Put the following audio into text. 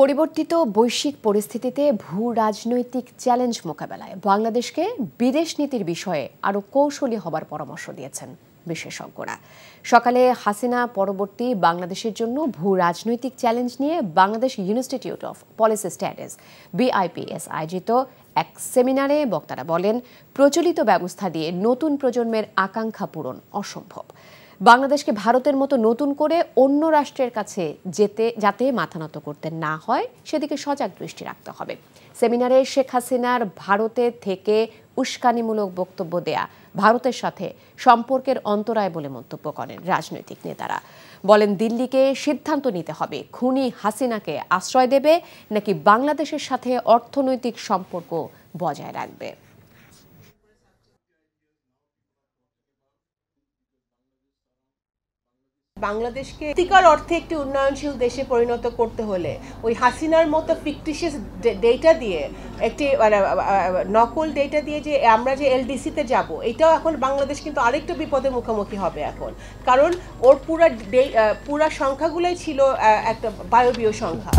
পরিবর্তিত বৈশ্বিক পরিস্থিতিতে ভূ রাজনৈতিক চ্যালেঞ্জ মোকাবেলায় বাংলাদেশকে বিদেশ নীতির বিষয়ে আরও কৌশলী হবার পরামর্শ দিয়েছেন বিশেষজ্ঞরা। সকালে হাসিনা পরবর্তী বাংলাদেশের জন্য ভূ রাজনৈতিক চ্যালেঞ্জ নিয়ে Bangladesh institute of policy studies BIPS আয়োজিত এক সেমিনারে বক্তারা বলেন, প্রচলিত ব্যবস্থা দিয়ে নতুন প্রজন্মের আকাঙ্ক্ষা পূরণ অসম্ভব। বাংলাদেশকে ভারতের মতো নতুন করে অন্য রাষ্ট্রের কাছে যাতে মাথা নত করতে না হয় সেদিকে সজাগ দৃষ্টি রাখতে হবে। সেমিনারে শেখ হাসিনার ভারতে থেকে উস্কানিমূলক বক্তব্য দেয়া ভারতের সাথে সম্পর্কের অন্তরায় বলে মন্তব্য করেন রাজনৈতিক নেতারা। বলেন, দিল্লিকে সিদ্ধান্ত নিতে হবে খুনি হাসিনাকে আশ্রয় দেবে নাকি বাংলাদেশের সাথে অর্থনৈতিক সম্পর্ক বজায় রাখবে। বাংলাদেশকে সত্যিকার অর্থে একটি উন্নয়নশীল দেশে পরিণত করতে হলে ওই হাসিনার মতো ফিকটিশিয়াস ডেটা দিয়ে একটি নকল ডেটা দিয়ে যে আমরা যে LDC-তে যাব, এটাও এখন বাংলাদেশ কিন্তু আরেকটু বিপদের মুখোমুখি হবে এখন। কারণ ওর পুরা সংখ্যাগুলোই ছিল একটা বায়বীয় সংখ্যা।